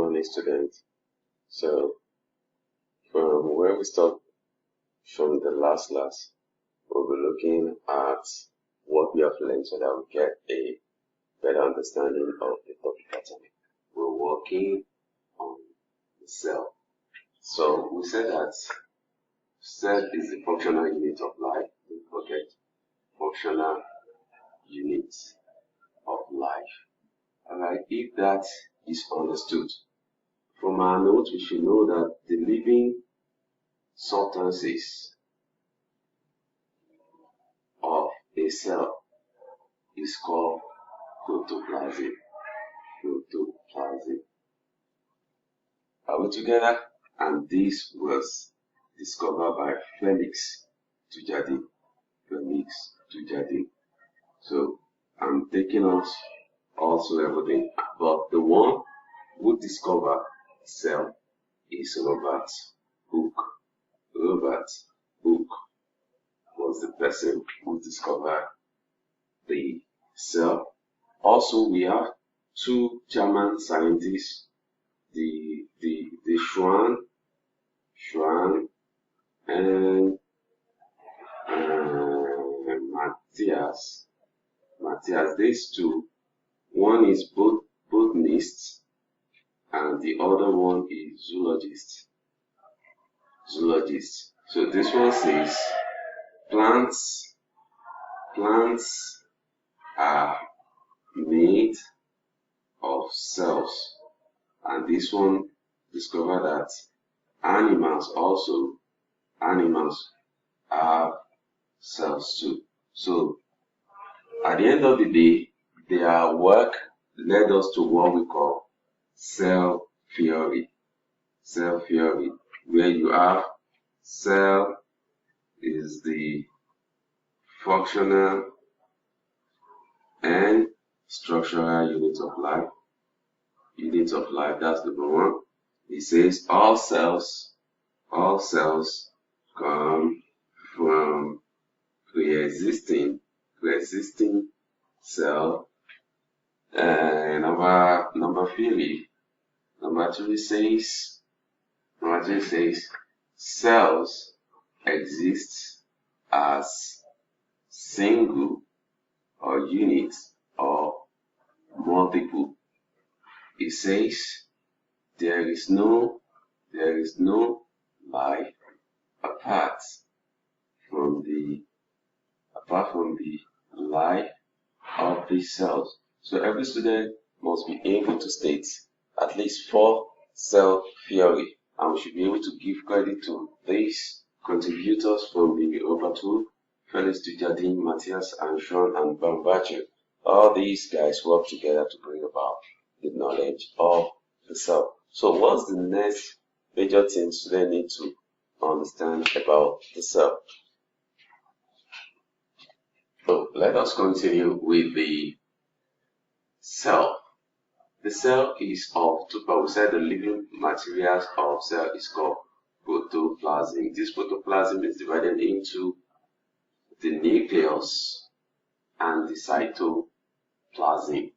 morning, students. So, from where we stopped from the last class, we'll be looking at what we have learned so that we get a better understanding of the topic pattern. We're working on the cell. So, we said that cell is the functional unit of life. Don't forget, functional unit of life. Alright, if that is understood, from our notes, we should know that the living substances of a cell is called protoplasm. Protoplasm. Are we together? And this was discovered by Felix Dujardin. Felix Dujardin. So I'm taking us also everything, but the one who discovered cell is Robert Hooke. Robert Hooke was the person who discovered the cell. Also, we have two German scientists, the Schwann and Matthias. These two, one is botanist and the other one is zoologist. So this one says plants are made of cells, and this one discovered that animals have cells too. So at the end of the day, their work led us to what we call cell theory. Cell theory, where you have cell is the functional and structural unit of life. That's number one. It says all cells come from pre-existing cell. And number three says cells exist as single or units or multiple. It says there is no life apart from the life of the cells. So every student must be able to state at least 4 cell theory, and we should be able to give credit to these contributors from the Robert Hooke, Felix Dujardin, Matthias and Schwann and Baumgartner. All these guys work together to bring about the knowledge of the cell. So what's the next major thing students need to understand about the cell? So let us continue with the cell. The cell is of two parts. We said the living materials of cell is called protoplasm. This protoplasm is divided into the nucleus and the cytoplasm.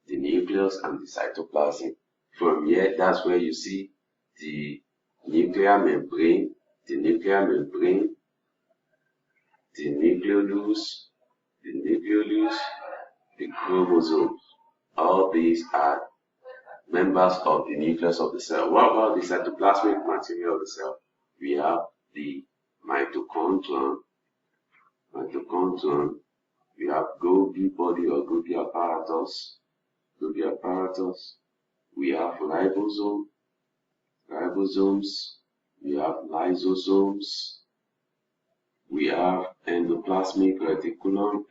The nucleus and the cytoplasm. From here, that's where you see the nuclear membrane, the nucleolus, the chromosomes. All these are members of the nucleus of the cell. What about the cytoplasmic material of the cell? We have the mitochondrion. We have Golgi body or Golgi apparatus. We have ribosomes. We have lysosomes. We have endoplasmic reticulum,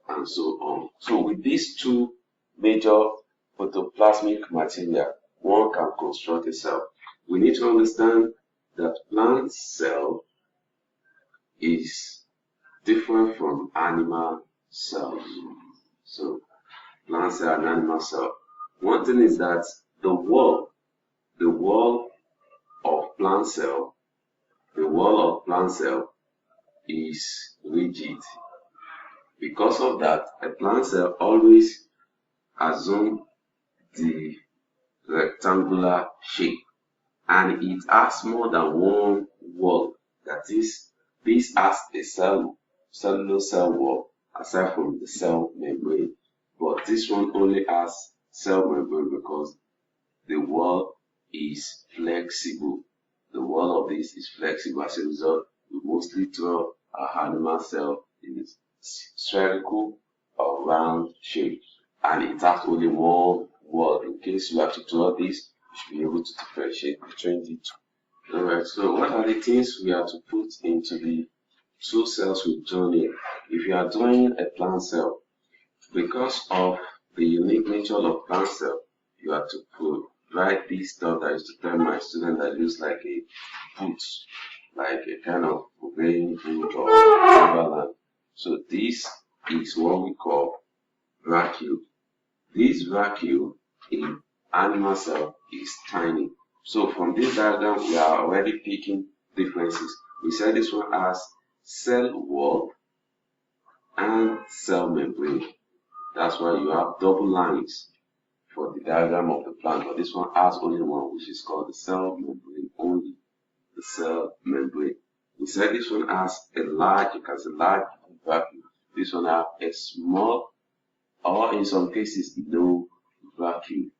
and so on. So with these two major protoplasmic material, one can construct a cell. We need to understand that plant cell is different from animal cells. So plant cell and animal cell. One thing is that the wall of plant cell is rigid. Because of that, a plant cell always assumes the rectangular shape, and it has more than one wall. That is, this has a cellular cell wall aside from the cell membrane, but this one only has cell membrane because the wall is flexible. The wall of this is flexible. As a result, we mostly draw our animal cell in a spherical or round shape, and it has only one wall. In case you have to draw this, you should be able to differentiate between the two. Alright, so what are the things we have to put into the two cells we've drawn here? If you are drawing a plant cell, because of the unique nature of plant cell, you have to write this stuff that I used to tell my students that looks like a boot, like a kind of obeying boot or Timberland. So this is what we call vacuole. This vacuole in animal cell is tiny. So from this diagram, we are already picking differences. We said this one has cell wall and cell membrane. That's why you have double lines for the diagram of the plant, but this one has only one, which is called the cell membrane only. The cell membrane. We said this one has a large, it has a large vacuole. This one has a small, or in some cases, no vacuole.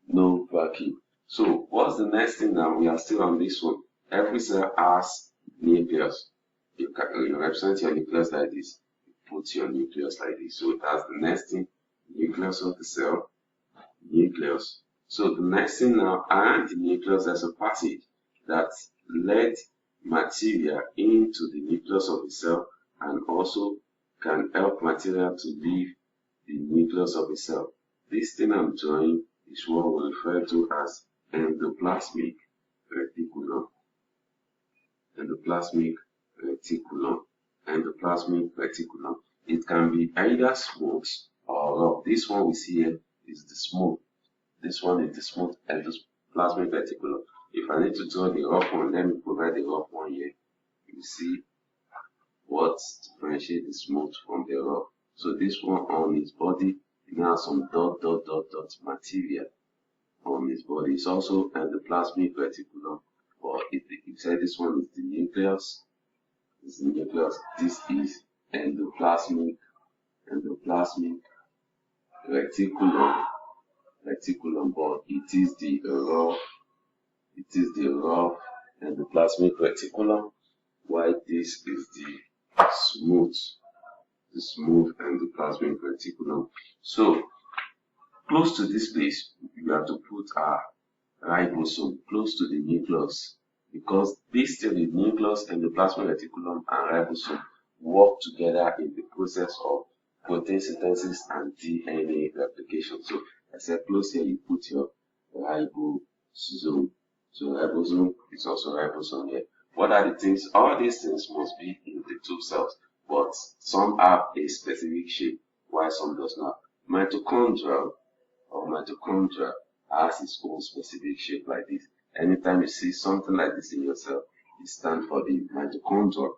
No vacuole. So what's the next thing now? We are still on this one. Every cell has nucleus. You represent your nucleus like this. Put your nucleus like this. So that's the next thing, nucleus of the cell, nucleus. So the next thing now, around the nucleus, there's a passage that led material into the nucleus of the cell and also can help material to leave the nucleus of the cell. This thing I'm drawing is what we refer to as endoplasmic reticulum. Endoplasmic reticulum. Endoplasmic reticulum. It can be either smooth or rough. This one we see here is the smooth. This one is the smooth endoplasmic reticulum. If I need to draw the rough one, let me provide the rough one here. You see what differentiates the smooth from the rough. So this one on his body, it has some dot material on his body. It's also endoplasmic reticulum, but it said this one is the nucleus. This is the nucleus. This is endoplasmic reticulum, but it is the rough endoplasmic reticulum, while this is the smooth endoplasmic reticulum. So close to this place, you have to put a ribosome close to the nucleus, because these two, the nucleus, endoplasmic reticulum, and ribosome work together in the process of protein synthesis and DNA replication. So I said close here, you put your ribosome. So ribosome is also ribosome here. What are the things? All these things must be in the two cells, but some have a specific shape, while some does not. Mitochondria has its own specific shape like this. Anytime you see something like this in your cell, it stands for the mitochondria.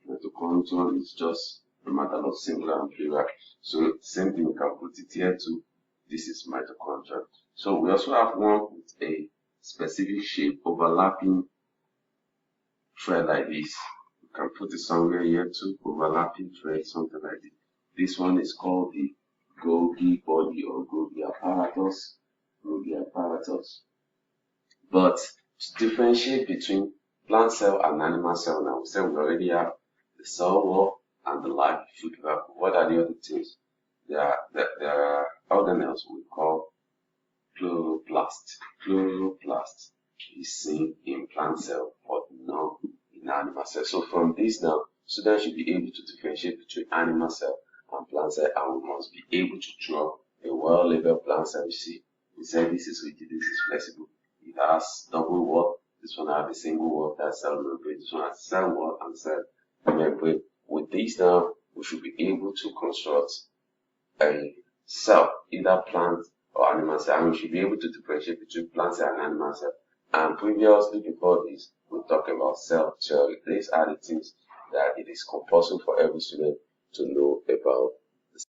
Mitochondria is just a matter of singular and plural. So same thing, you can put it here too. This is mitochondria. So we also have one with a specific shape, overlapping thread like this. You can put it somewhere here too, overlapping thread, something like this. This one is called the Golgi body or Golgi apparatus. But to differentiate between plant cell and animal cell, now we said we already have the cell wall and the large food vacuole. What are the other things? There are organelles we call chloroplast. Chloroplast is seen in plant cell but not in animal cell. So from this now, students should be able to differentiate between animal cell and plant cell, and we must be able to draw a well-labeled plant cell. You see, we said this is rigid, this is flexible. It has double wall. This one has a single wall, that's cell membrane. This one has cell wall and cell membrane. With this now, we should be able to construct a cell, either plant or animal cell, and we should be able to differentiate between plant cell and animal cell. And previously, before this, we talked about cell theory. These are the things that it is compulsory for every student to know about